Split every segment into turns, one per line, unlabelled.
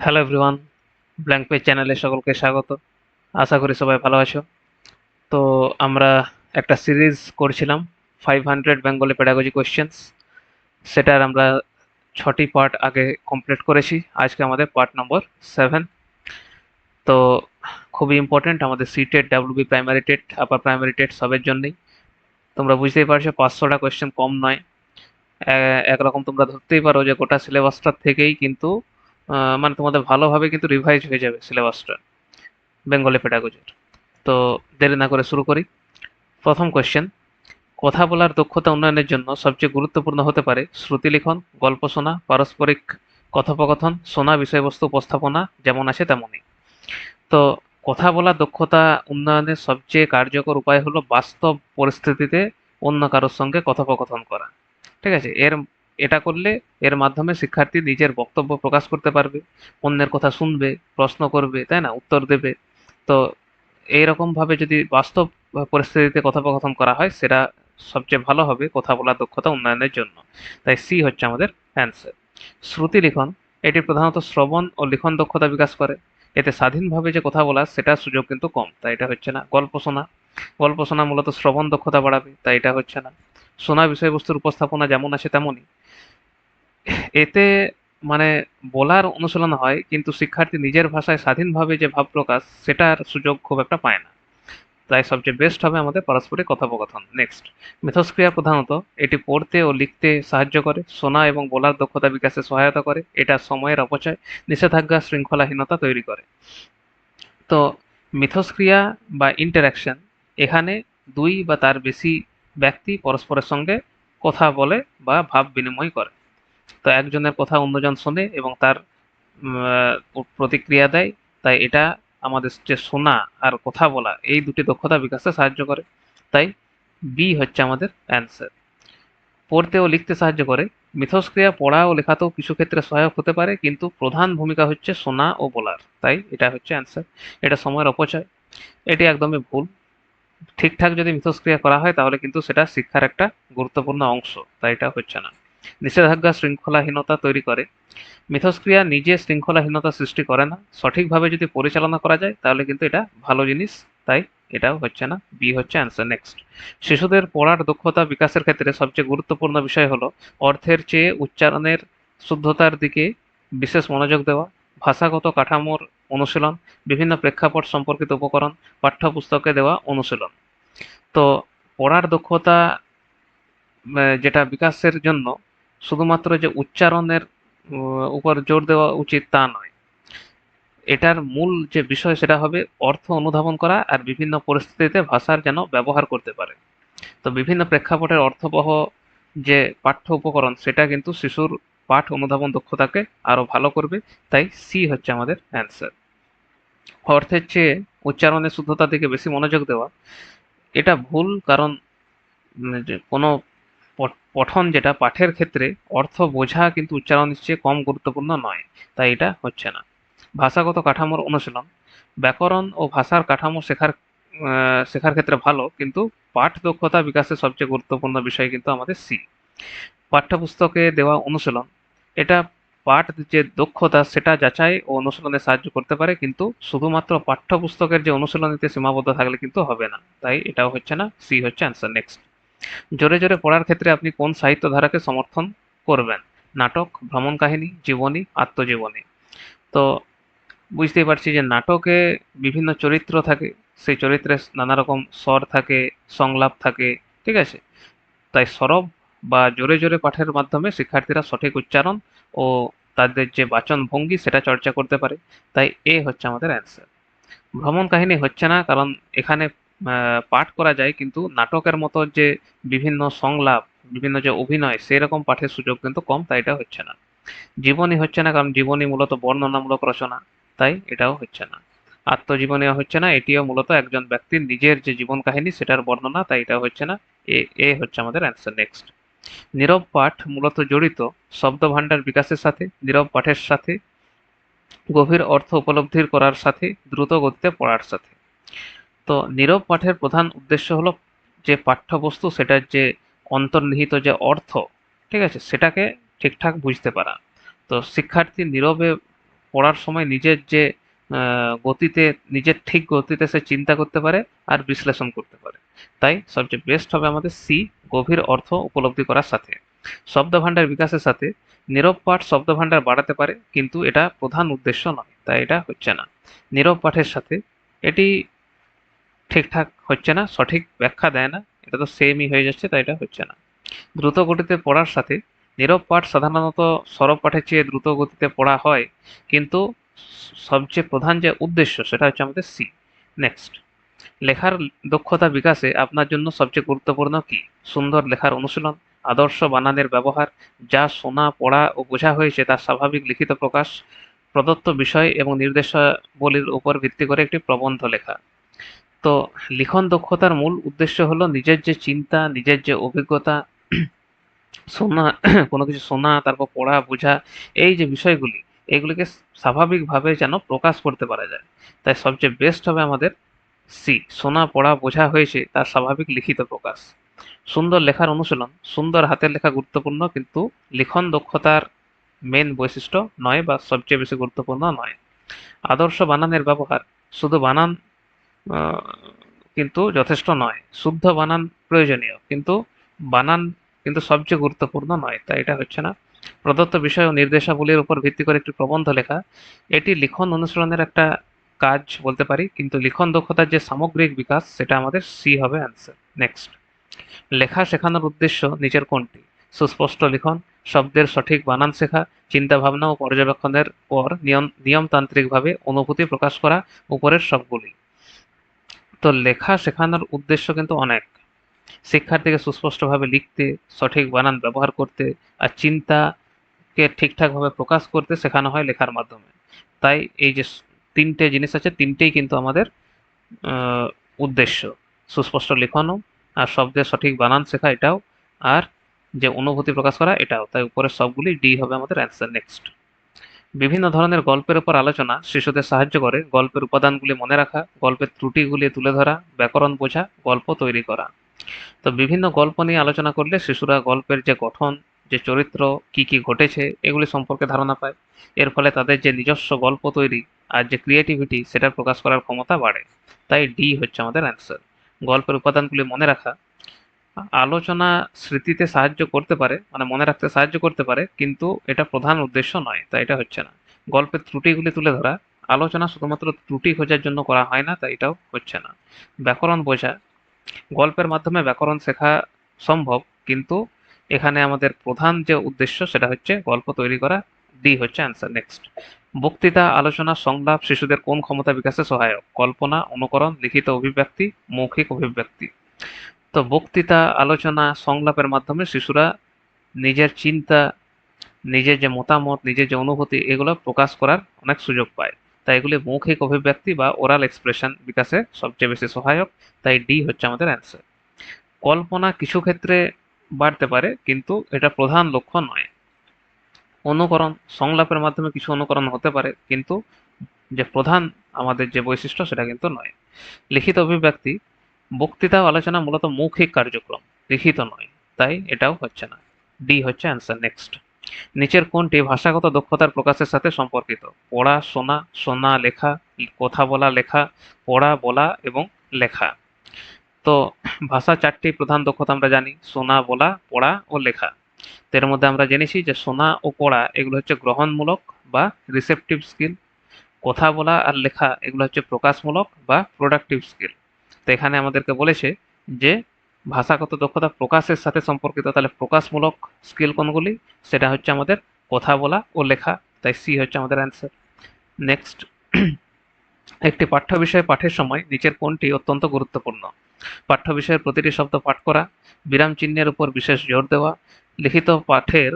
Hello everyone, blank page চ্যানেলে সকলকে স্বাগত। আশা করি সবাই ভালো আছো। তো আমরা একটা সিরিজ করছিলাম 500 বেঙ্গলি পেডাগজি কোয়েশ্চেন্স। সেটার আমরা 6টি পার্ট আগে কমপ্লিট করেছি। আজকে আমাদের পার্ট নম্বর 7। তো খুবই ইম্পর্টেন্ট আমাদের CTET, WB primary TET, upper primary TET সবের জন্যই। তোমরা বুঝতেই পারছো 500টা কোয়েশ্চেন কম নয়। একরকম তোমরা ধরতেই পারো যে গোটা সিলেবাসটার থেকেই কিন্তু মানে তোমাদের ভালোভাবে কিন্তু রিভাইজ হয়ে যাবে সিলেবাসটা বেঙ্গলি পেডাগজির। তো দেরি না করে শুরু করি। প্রথম কোয়েশ্চেন, কথা বলার দক্ষতা উন্নয়নের জন্য সবচেয়ে গুরুত্বপূর্ণ হতে পারে শ্রুতিলিখন, গল্প শোনা, পারস্পরিক কথোপকথন, শোনা, বিষয়বস্তু উপস্থাপনা যেমন আছে তেমনই। তো কথা বলার দক্ষতা উন্নয়নের সবচেয়ে কার্যকর উপায় হলো বাস্তব পরিস্থিতিতে অন্য কারোর সঙ্গে কথোপকথন করা। ঠিক আছে, এটা করলে এর মাধ্যমে শিক্ষার্থী নিজের বক্তব্য প্রকাশ করতে পারবে, অন্যের কথা শুনবে, প্রশ্ন করবে, তাই না, উত্তর দেবে। তো এইরকম ভাবে যদি বাস্তব পরিস্থিতিতে কথোপকথন করা হয় সেটা সবচেয়ে ভালো হবে কথা বলার দক্ষতা উন্নয়নের জন্য। তাই সি হচ্ছে আমাদের অ্যান্সার। শ্রুতি লিখন, এটি প্রধানত শ্রবণ ও লিখন দক্ষতা বিকাশ করে। এতে স্বাধীনভাবে যে কথা বলা সেটার সুযোগ কিন্তু কম, তাই এটা হচ্ছে না। গল্প শোনা, গল্প শোনা মূলত শ্রবণ দক্ষতা বাড়াবে, তাই এটা হচ্ছে না। শোনা, বিষয়বস্তুর উপস্থাপনা যেমন আছে তেমনই। এতে মানে বলার অনুশীলন হয় কিন্তু শিক্ষার্থী নিজের ভাষায় স্বাধীনভাবে যে ভাব প্রকাশ সেটার সুযোগ খুব একটা পায় না। তাই সবচেয়ে বেস্ট হবে আমাদের পারস্পরিক কথোপকথন। নেক্সট, মিথস্ক্রিয়া প্রধানত এটি পড়তে ও লিখতে সাহায্য করে, শোনা এবং বলার দক্ষতা বিকাশে সহায়তা করে, এটা সময়ের অপচয়, নিষেধাজ্ঞা, শৃঙ্খলাহীনতা তৈরি করে। তো মিথস্ক্রিয়া বা ইন্টারাকশন, এখানে দুই বা তার বেশি ব্যক্তি পরস্পরের সঙ্গে কথা বলে বা ভাব বিনিময় করে। তো একজনের কথা অন্যজন শোনে এবং তার প্রতিক্রিয়া দেয়। তাই এটা আমাদের যে শোনা আর কথা বলা এই দুটি দক্ষতা বিকাশে সাহায্য করে। তাই বি হচ্ছে আমাদের অ্যান্সার। পড়তে ও লিখতে সাহায্য করে। মিথস্ক্রিয়া পড়া ও লেখাতেও কিছু ক্ষেত্রে সহায়ক হতে পারে কিন্তু প্রধান ভূমিকা হচ্ছে শোনা ও বলার। তাই এটা হচ্ছে অ্যান্সার। এটা সময়ের অপচয়, এটি একদমই ভুল। ঠিকঠাক যদি মিথস্ক্রিয়া করা হয় তাহলে কিন্তু সেটা শিক্ষার একটা গুরুত্বপূর্ণ অংশ, তাই এটা হচ্ছে না। নিষেধাজ্ঞা শৃঙ্খলাহীনতা তৈরি করে। মিথস্ক্রিয়া নিজে শৃঙ্খলাহীনতা সৃষ্টি করে না, সঠিকভাবে যদি পরিচালনা করা যায় তাহলে কিন্তু এটা ভালো জিনিস। তাই এটাও হচ্ছে না, বি হচ্ছে অ্যান্সার। নেক্সট, শিশুদের পড়ার দক্ষতা বিকাশের ক্ষেত্রে সবচেয়ে গুরুত্বপূর্ণ বিষয় হলো অর্থের চেয়ে উচ্চারণের শুদ্ধতার দিকে বিশেষ মনোযোগ দেওয়া, ভাষাগত কাঠামোর অনুশীলন, বিভিন্ন প্রেক্ষাপট সম্পর্কিত উপকরণ, পাঠ্যপুস্তকে দেওয়া অনুশীলন। তো পড়ার দক্ষতা যেটা বিকাশের জন্য শুধুমাত্র যে উচ্চারণের উপর জোর দেওয়া উচিত তা নয়। এটার মূল যে বিষয় সেটা হবে অর্থ অনুধাবন করা আর বিভিন্ন পরিস্থিতিতে ভাষার যেন ব্যবহার করতে পারে। তো বিভিন্ন প্রেক্ষাপটের অর্থবহ যে পাঠ্য উপকরণ সেটা কিন্তু শিশুর পাঠ অনুধাবন দক্ষতাকে আরো ভালো করবে। তাই সি হচ্ছে আমাদের অ্যান্সার। অর্থের চেয়ে উচ্চারণের শুদ্ধতার দিকে বেশি মনোযোগ দেওয়া, এটা ভুল। কারণ যে কোনো পঠন যেটা পাঠের ক্ষেত্রে অর্থ বোঝা কিন্তু উচ্চারণের চেয়ে কম গুরুত্বপূর্ণ নয়। তাই এটা হচ্ছে না। ভাষাগত কাঠামোর অনুশীলন, ব্যাকরণ ও ভাষার কাঠামো শেখার ক্ষেত্রে ভালো কিন্তু পাঠ দক্ষতা বিকাশের সবচেয়ে গুরুত্বপূর্ণ বিষয় কিন্তু আমাদের সি। পাঠ্যপুস্তকে দেওয়া অনুশীলন, এটা পাঠ যে দক্ষতা সেটা যাচাই ও অনুশীলনে সাহায্য করতে পারে কিন্তু শুধুমাত্র পাঠ্যপুস্তকের যে অনুশীলনীতে সীমাবদ্ধ থাকলে কিন্তু হবে না। তাই এটাও হচ্ছে না, সি হচ্ছে অ্যান্সার। নেক্সট, জোরে জোরে পড়ার ক্ষেত্রে আপনি কোন সাহিত্য ধারাকে সমর্থন করবেন? নাটক, ভ্রমণ কাহিনী, জীবনী, আত্মজীবনী। তো বুঝতেই পারছি যে নাটকে বিভিন্ন চরিত্র থাকে, সেই চরিত্রে নানা রকম স্বর থাকে, সংলাপ থাকে, ঠিক আছে। তাই সরব বা জোরে জোরে পাঠের মাধ্যমে শিক্ষার্থীরা সঠিক উচ্চারণ ও তাদের যে বাচন ভঙ্গি সেটা চর্চা করতে পারে। তাই এ হচ্ছে আমাদের অ্যান্সার। ভ্রমণ কাহিনী হচ্ছে না, কারণ এখানে পাঠ করা যায় কিন্তু নাটকের মতো যে বিভিন্ন সংলাপ, বিভিন্ন যে অভিনয় সেরকম পাঠের সুযোগ কিন্তু কম, তাই এটা হচ্ছে না। জীবনী হচ্ছে না, কারণ জীবনী মূলত বর্ণনামূলক রচনা, তাই এটাও হচ্ছে না। আত্মজীবনীও হচ্ছে না, এটিও মূলত একজন ব্যক্তির নিজের যে জীবন কাহিনী সেটার বর্ণনা, তাই এটাও হচ্ছে না। এ এ হচ্ছে আমাদের অ্যান্সার। নেক্সট, নীরব পাঠ মূলত জড়িত শব্দভাণ্ডার বিকাশের সাথে, নীরব পাঠের সাথে, গভীর অর্থ উপলব্ধির করার সাথে, দ্রুত গতিতে পড়ার সাথে। তো নীরব পাঠের প্রধান উদ্দেশ্য হলো যে পাঠ্যবস্তু সেটার যে অন্তর্নিহিত যে অর্থ, ঠিক আছে, সেটাকে ঠিকঠাক বুঝতে পারা। তো শিক্ষার্থী নীরবে পড়ার সময় নিজের যে গতিতে, নিজের ঠিক গতিতে সে চিন্তা করতে পারে আর বিশ্লেষণ করতে পারে। তাই সবচেয়ে বেস্ট হবে আমাদের সি, গভীর অর্থ উপলব্ধি করার সাথে। শব্দভাণ্ডার বিকাশের সাথে নীরব পাঠ শব্দভাণ্ডার বাড়াতে পারে, কিন্তু এটা প্রধান উদ্দেশ্য নয়, তাই এটা হচ্ছে না। নীরব পাঠের সাথে এটি ঠিকঠাক হচ্ছে না, সঠিক ব্যাখ্যা দেয় না, এটা তো সেমই হয়ে যাচ্ছে, তাই এটা হচ্ছে না। দ্রুত গতিতে পড়ার সাথে নীরব পাঠ সাধারণত সরব পাঠের চেয়ে দ্রুত গতিতে পড়া হয়, কিন্তু সবচেয়ে প্রধান যে উদ্দেশ্য সেটা হচ্ছে আমাদের সি। নেক্সট, লেখার দক্ষতা বিকাশে আপনার জন্য সবচেয়ে গুরুত্বপূর্ণ কি? সুন্দর লেখার অনুশীলন, আদর্শ বানানের ব্যবহার, যা শোনা, পড়া ও বোঝা হয়েছে তার স্বাভাবিক লিখিত প্রকাশ, প্রদত্ত বিষয় এবং নির্দেশাবলীর উপর ভিত্তি করে একটি প্রবন্ধ লেখা। তো লিখন দক্ষতার মূল উদ্দেশ্য হলো নিজের যে চিন্তা, নিজের যে অভিজ্ঞতা, শোনা, কোনো কিছু শোনা, তারপর পড়া, বোঝা, এই যে বিষয়গুলি, এগুলিকে স্বাভাবিকভাবে যেন প্রকাশ করতে পারা যায়। তাই সবচেয়ে বেস্ট হবে আমাদের সি, শোনা, পড়া, বোঝা হয়েছে তার স্বাভাবিক লিখিত প্রকাশ। সুন্দর লেখার অনুশীলন, সুন্দর হাতের লেখা গুরুত্বপূর্ণ, কিন্তু লিখন দক্ষতার মেন বৈশিষ্ট্য নয় বা সবচেয়ে বেশি গুরুত্বপূর্ণ নয়। আদর্শ বানানের ব্যবহার, শুধু বানান আহ, কিন্তু যথেষ্ট নয়। শুদ্ধ বানান প্রয়োজনীয়, কিন্তু বানান কিন্তু সবচেয়ে গুরুত্বপূর্ণ নয়, তাই এটা হচ্ছে না। প্রদত্ত বিষয় ও নির্দেশাবলীর উপর ভিত্তি করে একটি প্রবন্ধ লেখা, এটি লিখন অনুশীলনের একটা কাজ বলতে পারি, কিন্তু লিখন দক্ষতার যে সামগ্রিক বিকাশ সেটা আমাদের সি হবে অ্যান্সার। নেক্সট, লেখা শেখানোর উদ্দেশ্য নিচের কোনটি? সুস্পষ্ট লিখন, শব্দের সঠিক বানান শেখা, চিন্তাভাবনা ও পর্যবেক্ষণের পর নিয়মতান্ত্রিকভাবে অনুভূতি প্রকাশ করা, উপরের সবগুলি। তো লেখা শেখানোর উদ্দেশ্য কিন্তু অনেক। শিক্ষার্থীকে সুস্পষ্টভাবে লিখতে, সঠিক বানান ব্যবহার করতে আর চিন্তাকে ঠিকঠাকভাবে প্রকাশ করতে শেখানো হয় লেখার মাধ্যমে। তাই এই যে তিনটে জিনিস আছে, তিনটেই কিন্তু আমাদের আহ, উদ্দেশ্য। সুস্পষ্ট লিখনও, আর শব্দের সঠিক বানান শেখা এটাও, আর যে অনুভূতি প্রকাশ করা এটাও। তাই উপরের সবগুলি ডি হবে আমাদের অ্যান্সার। নেক্সট, বিভিন্ন ধরনের গল্পের উপর আলোচনা শিশুদের সাহায্য করে গল্পের উপাদানগুলি মনে রাখা, গল্পের ত্রুটিগুলি তুলে ধরা, ব্যাকরণ বোঝা, গল্প তৈরি করা। তো বিভিন্ন গল্প নিয়ে আলোচনা করলে শিশুরা গল্পের যে গঠন, যে চরিত্র, কি কি ঘটেছে এগুলি সম্পর্কে ধারণা পায়। এর ফলে তাদের যে নিজস্ব গল্প তৈরি আর যে ক্রিয়েটিভিটি সেটা প্রকাশ করার ক্ষমতা বাড়ে। তাই ডি হচ্ছে আমাদের অ্যান্সার। গল্পের উপাদানগুলি মনে রাখা, আলোচনা স্মৃতিতে সাহায্য করতে পারে, মানে মনে রাখতে সাহায্য করতে পারে, কিন্তু এটা প্রধান উদ্দেশ্য নয়, তাই এটা হচ্ছে না। গল্পের ত্রুটিগুলি তুলে ধরা, আলোচনা শুধুমাত্র ত্রুটি খোঁজার জন্য করা হয় না, তাই এটাও হচ্ছে না। ব্যাকরণ বোঝা, গল্পের মাধ্যমে ব্যাকরণ শেখা সম্ভব, কিন্তু এখানে আমাদের প্রধান যে উদ্দেশ্য সেটা হচ্ছে গল্প তৈরি করা। ডি হচ্ছে অ্যান্সার। নেক্সট, বক্তৃতা, আলোচনা, সংলাপ শিশুদের কোন ক্ষমতা বিকাশে সহায়ক? কল্পনা, অনুকরণ, লিখিত অভিব্যক্তি, মৌখিক অভিব্যক্তি। তো বক্তৃতা, আলোচনা, সংলাপের মাধ্যমে শিশুরা নিজের চিন্তা, নিজের যে মতামত, নিজের যে অনুভূতি এগুলো প্রকাশ করার অনেক সুযোগ পায়। তাই এগুলি মৌখিক অভিব্যক্তি বা ওরাল এক্সপ্রেশন বিকাশে সবচেয়ে বেশি সহায়ক। তাই ডি হচ্ছে আমাদের অ্যান্সার। কল্পনা কিছু ক্ষেত্রে বাড়তে পারে, কিন্তু এটা প্রধান লক্ষ্য নয়। অনুকরণ, সংলাপের মাধ্যমে কিছু অনুকরণ হতে পারে, কিন্তু যে প্রধান আমাদের যে বৈশিষ্ট্য সেটা কিন্তু নয়। লিখিত অভিব্যক্তি, বক্তৃতা ও আলোচনা মূলত মৌখিক কার্যক্রম, লিখিত নয়, তাই এটাও হচ্ছে না। ডি হচ্ছে অ্যান্সার। নেক্সট, নিচের কোনটি ভাষাগত দক্ষতার প্রকাশের সাথে সম্পর্কিত? পড়া, শোনা, শোনা, লেখা, কথা বলা, লেখা, পড়া, বলা এবং লেখা। তো ভাষা চারটি প্রধান দক্ষতা আমরা জানি: শোনা, বলা, পড়া ও লেখা। তো এর মধ্যে আমরা জেনেছি যে শোনা ও পড়া এগুলো হচ্ছে গ্রহণমূলক বা রিসেপটিভ স্কিল। কথা বলা আর লেখা এগুলো হচ্ছে প্রকাশমূলক বা প্রোডাক্টিভ স্কিল। তো এখানে আমাদেরকে বলেছে যে ভাষাগত দক্ষতা প্রকাশের সাথে সম্পর্কিত, তাহলে প্রকাশমূলক স্কিল কোনগুলি? সেটা হচ্ছে আমাদের কথা বলা ও লেখা, তাই সি হচ্ছে আমাদের অ্যান্সার। নেক্সট, একটি পাঠ্য বিষয় পাঠের সময় নিচের কোনটি অত্যন্ত গুরুত্বপূর্ণ? পাঠ্য বিষয়ের প্রতিটি শব্দ পাঠ করা, বিরাম চিহ্নের উপর বিশেষ জোর দেওয়া, লিখিত পাঠের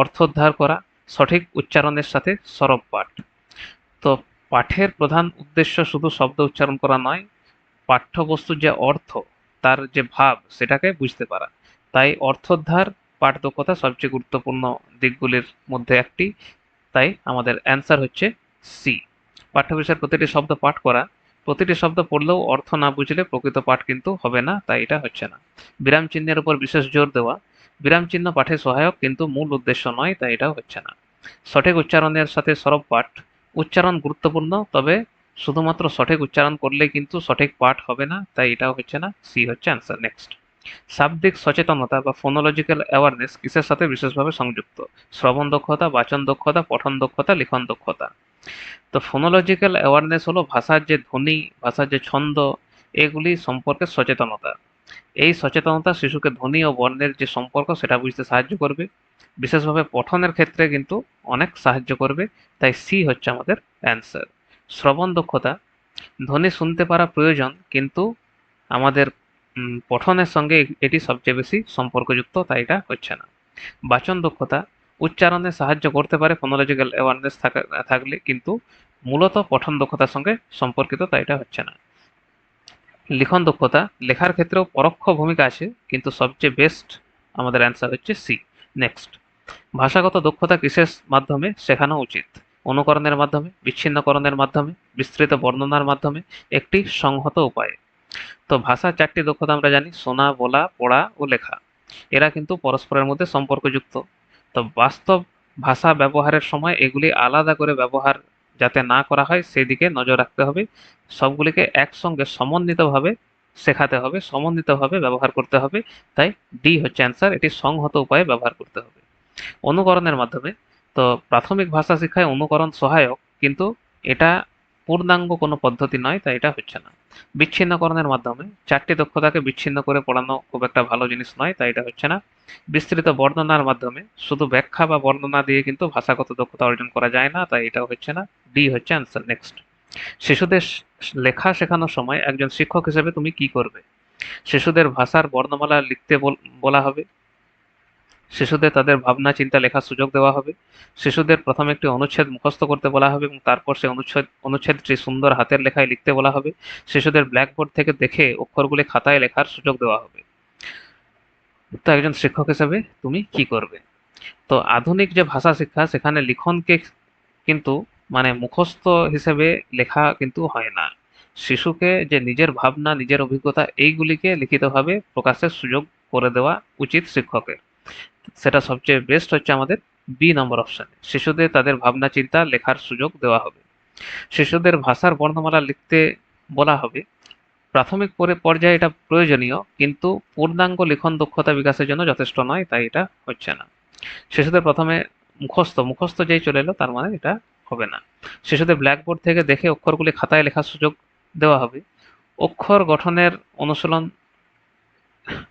অর্থোদ্ধার করা, সঠিক উচ্চারণের সাথে সরব পাঠ। তো পাঠের প্রধান উদ্দেশ্য শুধু শব্দ উচ্চারণ করা নয়, পাঠ্যবস্তুর যে অর্থ, তার যে ভাব সেটাকে বুঝতে পারা। তাই অর্থোদ্ধার পাঠ দক্ষতা সবচেয়ে গুরুত্বপূর্ণ দিকগুলির মধ্যে একটি। তাই আমাদের অ্যান্সার হচ্ছে সি। পাঠ্য বিষয়ের প্রতিটি শব্দ পাঠ করা, প্রতিটি শব্দ পড়লেও অর্থ না বুঝলে প্রকৃত পাঠ কিন্তু হবে না, তাই এটা হচ্ছে না। বিরাম চিহ্নের উপর বিশেষ জোর দেওয়া, বিরাম চিহ্ন পাঠে সহায়ক কিন্তু মূল উদ্দেশ্য নয়, তাই এটাও হচ্ছে না। সঠিক উচ্চারণের সাথে সরব পাঠ, উচ্চারণ গুরুত্বপূর্ণ, তবে শুধুমাত্র সঠিক উচ্চারণ করলেই কিন্তু সঠিক পাঠ হবে না, তাই এটাও হচ্ছে না, সি হচ্ছে অ্যান্সার। নেক্সট, শাব্দিক সচেতনতা বা ফোনোলজিক্যাল অ্যাওয়ারনেস কিসের সাথে বিশেষভাবে সংযুক্ত? শ্রবণ দক্ষতা, বাচন দক্ষতা, পঠন দক্ষতা, লিখন দক্ষতা। তো ফোনোলজিক্যাল অ্যাওয়ারনেস হলো ভাষার যে ধ্বনি, ভাষার যে ছন্দ, এগুলি সম্পর্কে সচেতনতা। এই সচেতনতা শিশুকে ধ্বনি ও বর্ণের যে সম্পর্ক সেটা বুঝতে সাহায্য করবে, বিশেষভাবে পঠনের ক্ষেত্রে কিন্তু অনেক সাহায্য করবে, তাই সি হচ্ছে আমাদের অ্যান্সার। শ্রবণ দক্ষতা, ধ্বনি শুনতে পারা প্রয়োজন, কিন্তু আমাদের পঠনের সঙ্গে এটি সবচেয়ে বেশি সম্পর্কযুক্ত, তাই এটা হচ্ছে না। বাচন দক্ষতা, উচ্চারণে সাহায্য করতে পারে ফোনোলজিক্যাল অ্যাওয়ারনেস থাকলে, কিন্তু মূলত পঠন দক্ষতার সঙ্গে সম্পর্কিত, তাই এটা হচ্ছে না। লিখন দক্ষতা, লেখার ক্ষেত্রেও পরোক্ষ ভূমিকা আছে, কিন্তু সবচেয়ে বেস্ট আমাদের অ্যান্সার হচ্ছে সি। নেক্সট, ভাষাগত দক্ষতা কিসের মাধ্যমে শেখানো উচিত? অনুকরণের মাধ্যমে, বিচ্ছিন্নকরণের মাধ্যমে, বিস্তৃত বর্ণনার মাধ্যমে, একটি সংহত উপায়ে। তো ভাষার 4টি দক্ষতা আমরা জানি: শোনা, বলা, পড়া ও লেখা। এরা কিন্তু পরস্পরের মধ্যে সম্পর্কযুক্ত। তো বাস্তব ভাষা ব্যবহারের সময় এগুলি আলাদা করে ব্যবহার যাতে না করা হয় সেদিকে নজর রাখতে হবে। সবগুলিকে একসঙ্গে সমন্বিতভাবে শেখাতে হবে, সমন্বিতভাবে ব্যবহার করতে হবে। তাই ডি হচ্ছে অ্যান্সার, এটি সংহত উপায়ে ব্যবহার করতে হবে। অনুকরণের মাধ্যমে, তো প্রাথমিক ভাষা শিক্ষায় অনুকরণ সহায়ক, কিন্তু এটা পূর্ণাঙ্গ কোনো পদ্ধতি নয়, তাই এটা হচ্ছে না। বিচ্ছিন্নকরণের মাধ্যমে 4টি দক্ষতাকে বিচ্ছিন্ন করে পড়ানো খুব একটা ভালো জিনিস নয়, তাই এটা হচ্ছে না। বিস্তৃত বর্ণনার মাধ্যমে, শুধু ব্যাখ্যা বা বর্ণনা দিয়ে কিন্তু ভাষাগত দক্ষতা অর্জন করা যায় না, তাই এটাও হচ্ছে না, ডি হচ্ছে অ্যান্সার। নেক্সট, শিশুদের লেখা শেখানোর সময় একজন শিক্ষক হিসেবে তুমি কি করবে? শিশুদের ভাষার বর্ণমালা লিখতে বলা হবে, শিশুদের তাদের ভাবনা চিন্তা লেখার সুযোগ দেওয়া হবে, শিশুদের প্রথমে একটি অনুচ্ছেদ মুখস্থ করতে বলা হবে এবং তারপর সেই অনুচ্ছেদটি সুন্দর হাতের লেখায় লিখতে বলা হবে, শিশুদের ব্ল্যাকবোর্ড থেকে দেখে অক্ষরগুলি খাতায় লেখার সুযোগ দেওয়া হবে। তো একজন শিক্ষক হিসেবে তুমি কি করবে? তো আধুনিক যে ভাষা শিক্ষা, সেখানে লিখনকে কিন্তু মানে মুখস্থ হিসেবে লেখা কিন্তু হয় না। শিশুকে যে নিজের ভাবনা, নিজের অভিজ্ঞতা, এইগুলিকে লিখিতভাবে প্রকাশের সুযোগ করে দেওয়া উচিত শিক্ষকের। সেটা সবচেয়ে বেস্ট হচ্ছে আমাদের বি নম্বর অপশানে, শিশুদের তাদের ভাবনা চিন্তা লেখার সুযোগ দেওয়া হবে। শিশুদের ভাষার বর্ণমালা লিখতে বলা হবে। প্রাথমিক পর্যায়ে এটা প্রয়োজনীয়, কিন্তু পূর্ণাঙ্গ লিখন দক্ষতা বিকাশের জন্য যথেষ্ট নয়, তাই এটা হচ্ছে না। শিশুদের প্রথমে মুখস্থ যেই চলে এলো, তার মানে এটা হবে না। শিশুদের ব্ল্যাকবোর্ড থেকে দেখে অক্ষরগুলি খাতায় লেখার সুযোগ দেওয়া হবে। অক্ষর গঠনের অনুশীলন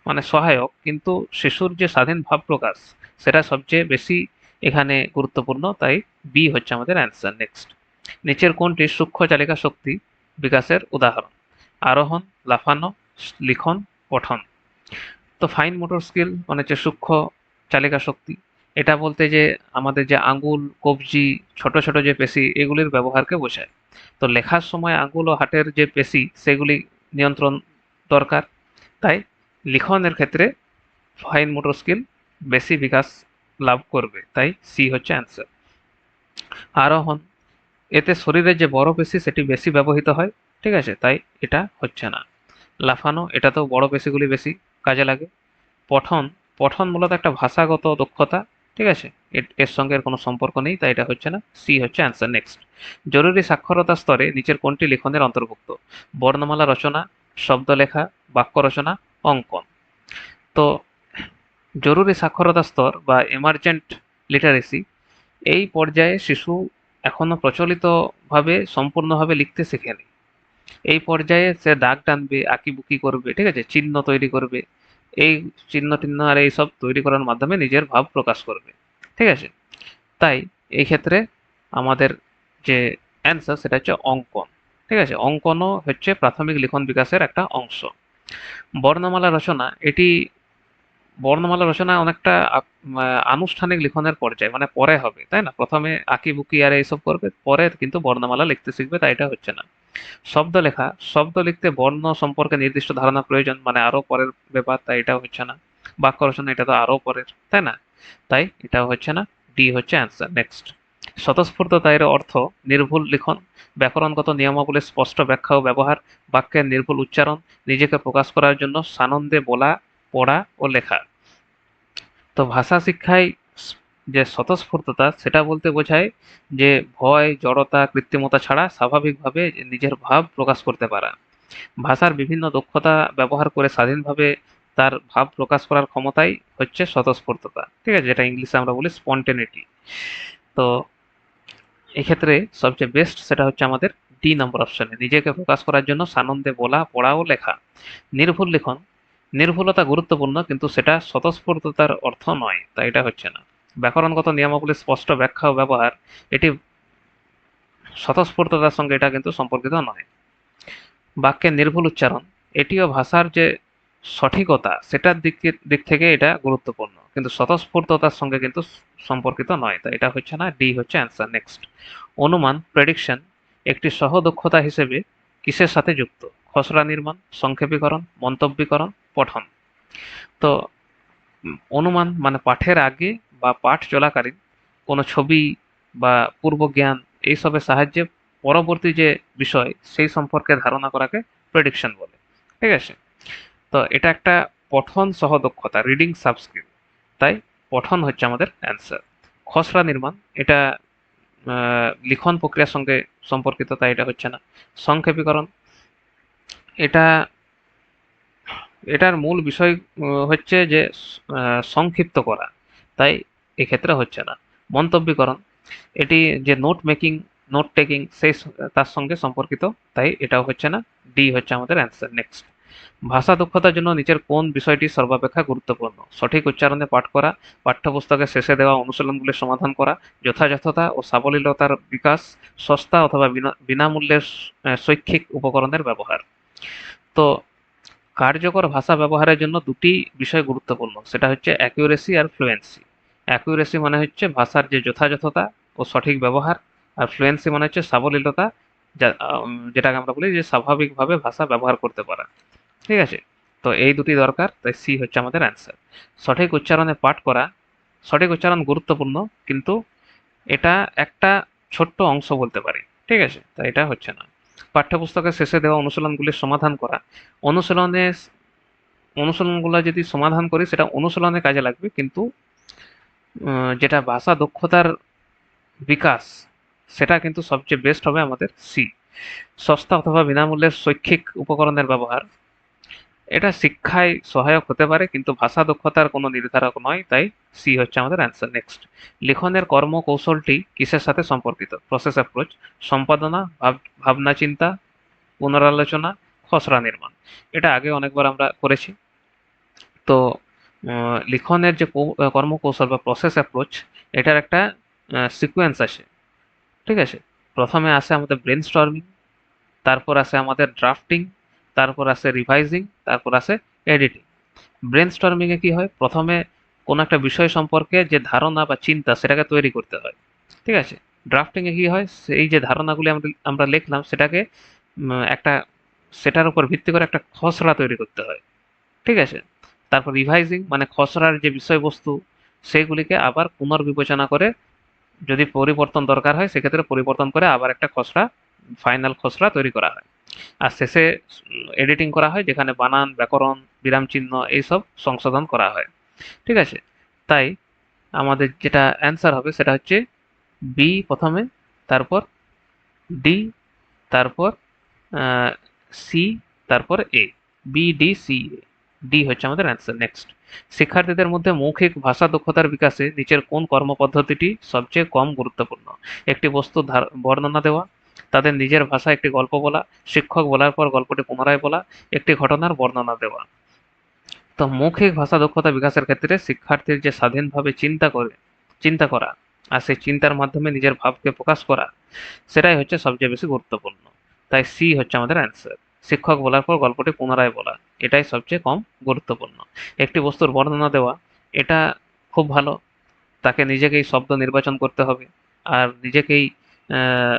মানে সহায়ক, কিন্তু শিশুর যে স্বাধীন ভাব প্রকাশ সেটা সবচেয়ে বেশি এখানে গুরুত্বপূর্ণ, তাই বি হচ্ছে আমাদের অ্যান্সার। নেক্সট, নিচের কোনটি সূক্ষ্ম চালিকা শক্তি বিকাশের উদাহরণ? আরোহণ, লাফানো, লিখন, পঠন। তো ফাইন মোটর স্কিল মানে হচ্ছে সূক্ষ্ম চালিকা শক্তি। এটা বলতে যে আমাদের যে আঙ্গুল, কবজি, ছোট ছোট যে পেশি, এগুলির ব্যবহারকে বোঝায়। তো লেখার সময় আঙ্গুল ও হাতের যে পেশি সেগুলি নিয়ন্ত্রণ দরকার, তাই লিখনের ক্ষেত্রে ফাইন মোটর স্কিল বেশি বিকাশ লাভ করবে, তাই সি হচ্ছে অ্যান্সার। আরোহণ, এতে শরীরের যে বড় পেশি সেটি বেশি ব্যবহৃত হয়, ঠিক আছে, তাই এটা হচ্ছে না। লাফানো, এটাতেও বড় পেশিগুলি বেশি কাজে লাগে। পঠন, পঠন মূলত একটা ভাষাগত দক্ষতা, ঠিক আছে, এর সঙ্গে এর কোনো সম্পর্ক নেই, তাই এটা হচ্ছে না, সি হচ্ছে অ্যান্সার। নেক্সট, জরুরি সাক্ষরতা স্তরে নিচের কোনটি লিখনের অন্তর্ভুক্ত? বর্ণমালা রচনা, শব্দ লেখা, বাক্য রচনা, অঙ্কন। তো জরুরি সাক্ষরতা স্তর বা এমার্জেন্ট লিটারেসি, এই পর্যায়ে শিশু এখনো প্রচলিতভাবে সম্পূর্ণভাবে লিখতে শেখেনি। এই পর্যায়ে সে দাগ টানবে, আঁকিবুকি করবে, ঠিক আছে, চিহ্ন তৈরি করবে, এই চিহ্ন টিহ্ন আর এইসব তৈরি করার মাধ্যমে নিজের ভাব প্রকাশ করবে, ঠিক আছে। তাই এই ক্ষেত্রে আমাদের যে অ্যান্সার সেটা হচ্ছে অঙ্কন, ঠিক আছে। অঙ্কনও হচ্ছে প্রাথমিক লিখন বিকাশের একটা অংশ। বর্ণমালা রচনা, এটি বর্ণমালা রচনা অনেকটা আনুষ্ঠানিক লিখনের পর্যায়ে, মানে পরে হবে, তাই না? প্রথমে আঁকিবুকি আর এইসব করবে, পরে কিন্তু বর্ণমালা লিখতে শিখবে, তাই এটা হচ্ছে না। শব্দ লেখা, শব্দ লিখতে বর্ণ সম্পর্কে নির্দিষ্ট ধারণা প্রয়োজন, মানে আরো পরের ব্যাপার, তাই এটাও হচ্ছে না। বাক্য রচনা, এটা তো আরো পরের, তাই না? তাই এটাও হচ্ছে না, ডি হচ্ছে অ্যান্সার। নেক্সট, স্বতঃস্ফূর্ততা এর অর্থ নির্ভুল লিখন, ব্যাকরণগত নিয়মাবলীর স্পষ্ট ব্যাখ্যা ও ব্যবহার, বাক্যের নির্ভুল উচ্চারণ, নিজেকে প্রকাশ করার জন্য সানন্দে বলা, পড়া ও লেখা। তো ভাষা শিক্ষায় যে স্বতঃস্ফূর্ততা সেটা বলতে বোঝায় যে ভয়, জড়তা, কৃত্রিমতা ছাড়া স্বাভাবিকভাবে নিজের ভাব প্রকাশ করতে পারা। ভাষার বিভিন্ন দক্ষতা ব্যবহার করে স্বাধীনভাবে তার ভাব প্রকাশ করার ক্ষমতাই হচ্ছে স্বতঃস্ফূর্ততা। ঠিক আছে? যেটা ইংলিশে আমরা বলি স্পন্টেনিটি। তো এক্ষেত্রে সবচেয়ে বেস্ট সেটা হচ্ছে আমাদের ডি নম্বর অপশনে, নিজেকে প্রকাশ করার জন্য সানন্দে বলা, পড়া ও লেখা। নির্ভুল লিখন, নির্ভুলতা গুরুত্বপূর্ণ কিন্তু সেটা স্বতঃস্ফূর্ততার অর্থ নয়, তাই এটা হচ্ছে না। ব্যাকরণগত নিয়মাবলীর স্পষ্ট ব্যাখ্যা ও ব্যবহার, এটি স্বতঃস্ফূর্ততার সঙ্গে এটা কিন্তু সম্পর্কিত নয়। বাক্যের নির্ভুল উচ্চারণ, এটিও ভাষার যে সঠিকতা সেটার দিক থেকে এটা গুরুত্বপূর্ণ, কিন্তু স্বতঃস্ফূর্ততার সঙ্গে কিন্তু সম্পর্কিত নয়, তাই এটা হচ্ছে না, ডি হচ্ছে অ্যান্সার। নেক্সট, অনুমান প্রেডিকশন একটি সহ-দক্ষতা হিসেবে কিসের সাথে যুক্ত? খসড়া নির্মাণ, সংক্ষেপীকরণ, মন্তব্যীকরণ, পঠন। তো অনুমান মানে পাঠের আগে বা পাঠ চলাকালীন কোনো ছবি বা পূর্বজ্ঞান এইসবের সাহায্যে পরবর্তী যে বিষয় সেই সম্পর্কে ধারণা করাকে প্রেডিকশন বলে। ঠিক আছে? তো এটা একটা পঠন সহ দক্ষতা, রিডিং সাব স্কিল, তাই পঠন হচ্ছে আমাদের অ্যান্সার। খসড়া নির্মাণ, এটা লিখন প্রক্রিয়ার সঙ্গে সম্পর্কিত, তাই এটা হচ্ছে না। সংক্ষেপীকরণ, এটা এটার মূল বিষয় হচ্ছে যে সংক্ষিপ্ত করা, তাই এক্ষেত্রে হচ্ছে না। মন্তব্যীকরণ, এটি যে নোট মেকিং, নোট টেকিং তার সঙ্গে সম্পর্কিত, তাই এটাও হচ্ছে না, ডি হচ্ছে আমাদের অ্যান্সার। নেক্সট, ভাষা দক্ষতার জন্য নিচের কোন বিষয়টি সর্বাপেক্ষা গুরুত্বপূর্ণ? সঠিক উচ্চারণে পাঠ করা, পাঠ্যপুস্তকের শেষে দেওয়া অনুশীলনগুলির সমাধান করা, যথাযথতা ও সাবলীলতার বিকাশ, সস্তা অথবা বিনামূল্যের শৈক্ষিক উপকরণের ব্যবহার। তো কার্যকর ভাষা ব্যবহারের জন্য দুটি বিষয় গুরুত্বপূর্ণ, সেটা হচ্ছে অ্যাকিউরেসি আর ফ্লুয়েন্সি। অ্যাকিউরেসি মানে হচ্ছে ভাষার যে যথাযথতা ও সঠিক ব্যবহার, আর ফ্লুয়েন্সি মানে হচ্ছে সাবলীলতা, যেটাকে আমরা বলি যে স্বাভাবিকভাবে ভাষা ব্যবহার করতে পারা। ঠিক আছে? তো এই দুটি দরকার, তাই সি হচ্ছে আমাদের অ্যান্সার। সঠিক উচ্চারণে পাঠ করা, সঠিক উচ্চারণ গুরুত্বপূর্ণ কিন্তু এটা একটা ছোট্ট অংশ বলতে পারি। ঠিক আছে? তাই এটা হচ্ছে না। পাঠ্যপুস্তকের শেষে দেওয়া অনুশীলনগুলির সমাধান করা, অনুশীলনে অনুশীলনগুলো যদি সমাধান করি সেটা অনুশীলনে কাজে লাগবে, কিন্তু যেটা ভাষা দক্ষতার বিকাশ সেটা কিন্তু সবচেয়ে বেস্ট হবে আমাদের সি। সস্তা অথবা বিনামূল্যের শৈক্ষিক উপকরণের ব্যবহার, এটা শিক্ষায় সহায়ক হতে পারে কিন্তু ভাষা দক্ষতার কোনো নির্ধারক নয়, তাই সি হচ্ছে আমাদের অ্যান্সার। নেক্সট, লিখনের কর্ম কৌশলটি কিসের সাথে সম্পর্কিত? প্রসেস অ্যাপ্রোচ, সম্পাদনা, ভাবনা চিন্তা, পুনরালোচনা, খসড়া নির্মাণ। এটা আগে অনেকবার আমরা করেছি। তো লিখনের যে কর্মকৌশল বা প্রসেস অ্যাপ্রোচ, এটার একটা সিকোয়েন্স আসে। ঠিক আছে? প্রথমে আসে আমাদের ব্রেন স্টর্মিং, তারপর আসে আমাদের ড্রাফটিং, তারপর আসে রিভাইজিং, তারপর আসে এডিটিং। ব্রেন স্টর্মিংয়ে কি হয়? প্রথমে কোনো একটা বিষয় সম্পর্কে যে ধারণা বা চিন্তা সেটাকে তৈরি করতে হয়। ঠিক আছে? ড্রাফটিংয়ে কি হয়? সেই যে ধারণাগুলি আমরা আমরা লিখলাম সেটাকে একটা সেটার উপর ভিত্তি করে একটা খসড়া তৈরি করতে হয়। ঠিক আছে? তারপর রিভাইজিং মানে খসড়ার যে বিষয়বস্তু সেগুলিকে আবার পুনর্বিবেচনা করে যদি পরিবর্তন দরকার হয় সেক্ষেত্রে পরিবর্তন করে আবার একটা খসড়া, ফাইনাল খসড়া তৈরি করা হয়। আর শেষে এডিটিং করা হয় যেখানে বানান, ব্যাকরণ, বিরাম চিহ্ন এইসব সংশোধন করা হয়। ঠিক আছে? তাই আমাদের যেটা অ্যান্সার হবে সেটা হচ্ছে বি প্রথমে, তারপর ডি, তারপর সি, তারপর এ। বি ডি সি এ, ডি হচ্ছে আমাদের অ্যান্সার। নেক্সট, শিক্ষার্থীদের মধ্যে মৌখিক ভাষা দক্ষতার বিকাশে নিচের কোন কর্মপদ্ধতিটি সবচেয়ে কম গুরুত্বপূর্ণ? একটি বস্তু বর্ণনা দেওয়া, তাদের নিজের ভাষায় একটি গল্প বলা, শিক্ষক বলার পর গল্পটি পুনরায় বলা, একটি ঘটনার বর্ণনা দেওয়া। তো মৌখিক ভাষা দক্ষতা বিকাশের ক্ষেত্রে শিক্ষার্থীর যে স্বাধীনভাবে চিন্তা করা আর সেই চিন্তার মাধ্যমে নিজের ভাবকে প্রকাশ করা, সেটাই হচ্ছে সবচেয়ে বেশি গুরুত্বপূর্ণ। তাই সি হচ্ছে আমাদের অ্যান্সার। শিক্ষক বলার পর গল্পটি পুনরায় বলা, এটাই সবচেয়ে কম গুরুত্বপূর্ণ। একটি বস্তুর বর্ণনা দেওয়া, এটা খুব ভালো, তাকে নিজেকেই শব্দ নির্বাচন করতে হবে আর নিজেকেই আহ,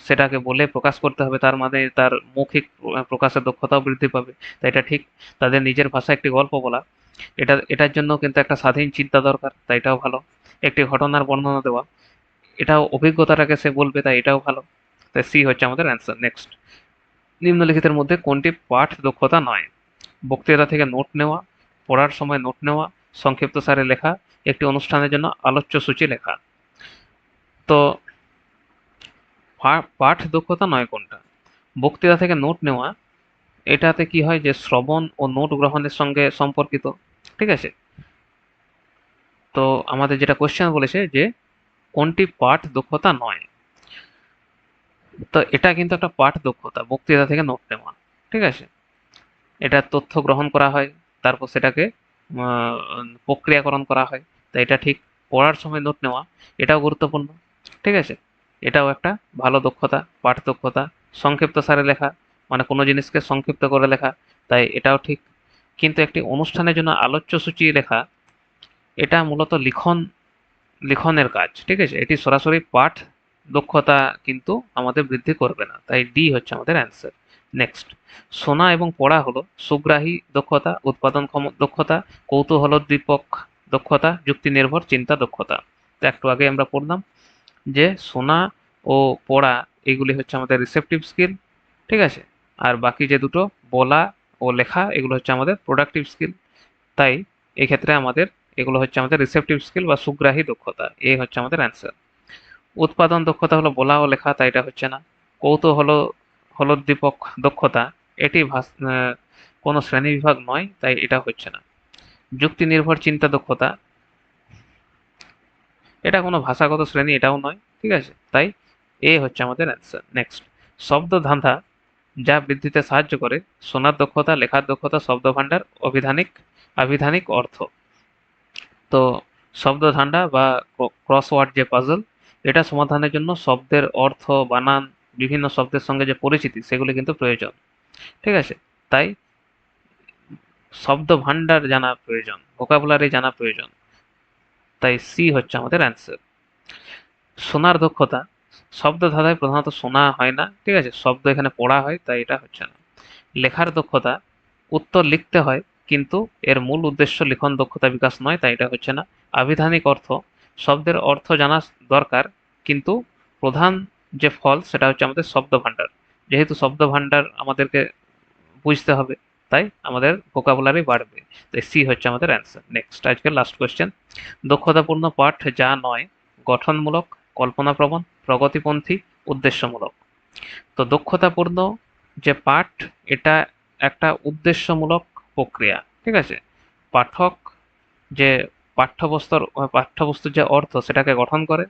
সেটাকে বলে প্রকাশ করতে হবে, তার মানে তার মৌখিক প্রকাশের দক্ষতাও বৃদ্ধি পাবে, তাই এটা ঠিক। তাদের নিজের ভাষায় একটি গল্প বলা, এটার জন্য কিন্তু একটা স্বাধীন চিন্তা দরকার, তাই এটাও ভালো। একটি ঘটনার বর্ণনা দেওয়া, এটাও অভিজ্ঞতাটাকে সে বলবে, তাই এটাও ভালো। তাই সি হচ্ছে আমাদের অ্যান্সার। নেক্সট, নিম্নলিখিতের মধ্যে কোনটি পাঠ দক্ষতা নয়? বক্তৃতা থেকে নোট নেওয়া, পড়ার সময় নোট নেওয়া, সংক্ষিপ্ত সারে লেখা, একটি অনুষ্ঠানের জন্য আলোচ্য সূচি লেখা। তো পাঠ দক্ষতা নয় কোনটা? বক্তৃতা থেকে নোট নেওয়া, এটাতে কি হয় যে শ্রবণ ও নোট গ্রহণের সঙ্গে সম্পর্কিত, ঠিক আছে। তো আমাদের যেটা কোশ্চেন বলেছে যে কোনটি পাঠ দক্ষতা নয়, তো এটা কিন্তু একটা পাঠ দক্ষতা, বক্তৃতা থেকে নোট নেওয়া, ঠিক আছে। এটা তথ্য গ্রহণ করা হয়, তারপর সেটাকে প্রক্রিয়াকরণ করা হয়, তাই এটা ঠিক। পড়ার সময় নোট নেওয়া, এটাও গুরুত্বপূর্ণ, ঠিক আছে। এটাও একটা ভালো দক্ষতা, পাঠ দক্ষতা। সংক্ষিপ্ত সারে লেখা, মানে কোনো জিনিসকে সংক্ষিপ্ত করে লেখা, তাই এটাও ঠিক। কিন্তু একটি অনুষ্ঠানের জন্য আলোচ্য সূচি লেখা, এটা মূলত লিখনের কাজ, ঠিক আছে। এটি সরাসরি পাঠ দক্ষতা কিন্তু আমাদের বৃদ্ধি করবে না, তাই ডি হচ্ছে আমাদের অ্যান্সার। নেক্সট, শোনা এবং পড়া হলো সুগ্রাহী দক্ষতা, উৎপাদনক্ষম দক্ষতা, কৌতূহলোদ্দীপক দক্ষতা, যুক্তি নির্ভর চিন্তা দক্ষতা। তো একটু আগে আমরা পড়লাম যে শোনা ও পড়া এগুলি হচ্ছে আমাদের রিসেপটিভ স্কিল, ঠিক আছে। আর বাকি যে দুটো বলা ও লেখা এগুলো হচ্ছে আমাদের প্রোডাক্টিভ স্কিল। তাই এক্ষেত্রে আমাদের এগুলো হচ্ছে আমাদের রিসেপটিভ স্কিল বা সুগ্রাহী দক্ষতা, এ হচ্ছে আমাদের অ্যান্সার। উৎপাদন দক্ষতা হলো বলা ও লেখা, তাই এটা হচ্ছে না। হলোদ্দীপক দক্ষতা, এটি কোনো শ্রেণী বিভাগ নয়, তাই এটা হচ্ছে না। যুক্তি নির্ভর চিন্তা দক্ষতা, এটা কোনো ভাষাগত শ্রেণী, এটাও নয়, ঠিক আছে। তাই এ হচ্ছে আমাদের অ্যান্সার। নেক্সট, শব্দ ধাঁধা যা বৃদ্ধিতে সাহায্য করে, শোনার দক্ষতা, লেখার দক্ষতা, শব্দ ভাণ্ডার, আভিধানিক অর্থ। তো শব্দ ধাঁধা বা ক্রসওয়ার্ড যে পাজল, এটা সমাধানের জন্য শব্দের অর্থ, বানান, বিভিন্ন শব্দের সঙ্গে যে পরিচিতি সেগুলি কিন্তু প্রয়োজন, ঠিক আছে। তাই শব্দ ভাণ্ডার জানা প্রয়োজন, ভোকাবুলারি জানা প্রয়োজন, তাই সি হচ্ছে আমাদের অ্যান্সার। শোনার দক্ষতা, শব্দ ধাঁধায় প্রধানত শোনা হয় না, ঠিক আছে, শব্দ এখানে পড়া হয়, তাই এটা হচ্ছে না। লেখার দক্ষতা, উত্তর লিখতে হয় কিন্তু এর মূল উদ্দেশ্য লিখন দক্ষতা বিকাশ নয়, তাই এটা হচ্ছে না। আভিধানিক অর্থ, শব্দের অর্থ জানা দরকার, কিন্তু প্রধান যে ফল সেটা হচ্ছে আমাদের শব্দ ভাণ্ডার, যেহেতু শব্দ ভাণ্ডার আমাদেরকে বুঝতে হবে, তাই আমাদের ভোকাবুলারি বাড়বে, তাই সি হচ্ছে আমাদের অ্যান্সার। নেক্সট, আজকের লাস্ট কোয়েশ্চেন, দক্ষতাপূর্ণ পাঠ যা নয় গঠনমূলক, কল্পনাপ্রবণ, প্রগতিপন্থী, উদ্দেশ্যমূলক। তো দক্ষতাপূর্ণ যে পাঠ, এটা একটা উদ্দেশ্যমূলক প্রক্রিয়া, ঠিক আছে। পাঠক যে পাঠ্যবস্তুর যে অর্থ সেটাকে গঠন করে,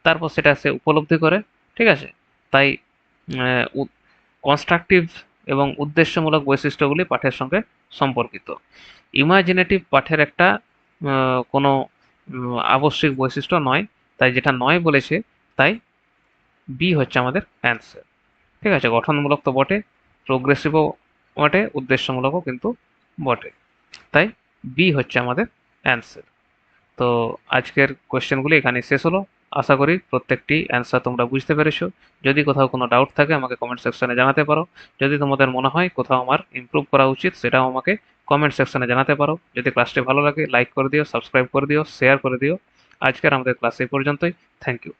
তারপর সেটা সে উপলব্ধি করে, ঠিক আছে। তাই কনস্ট্রাকটিভ এবং উদ্দেশ্যমূলক বৈশিষ্ট্যগুলি পাঠের সঙ্গে সম্পর্কিত। ইমাজিনেটিভ পাঠের একটা কোনো আবশ্যিক বৈশিষ্ট্য নয়, তাই যেটা নয় বলেছে, তাই বি হচ্ছে আমাদের অ্যান্সার, ঠিক আছে। গঠনমূলক তো বটে, প্রোগ্রেসিভও বটে, উদ্দেশ্যমূলকও কিন্তু বটে, তাই বি হচ্ছে আমাদের অ্যান্সার। তো আজকের কোয়েশ্চেনগুলি এখানে শেষ হলো। আশা করি প্রত্যেকটি অ্যান্সার তোমরা বুঝতে পেরেছো। যদি কোথাও কোনো ডাউট থাকে আমাকে কমেন্ট সেকশনে জানাতে পারো। যদি তোমাদের মনে হয় কোথাও আমার ইমপ্রুভ করা উচিত, সেটাও আমাকে কমেন্ট সেকশনে জানাতে পারো। যদি ক্লাসটি ভালো লাগে লাইক করে দিও, সাবস্ক্রাইব করে দিও, শেয়ার করে দিও। আজকের আমাদের ক্লাস এই পর্যন্তই। Thank you.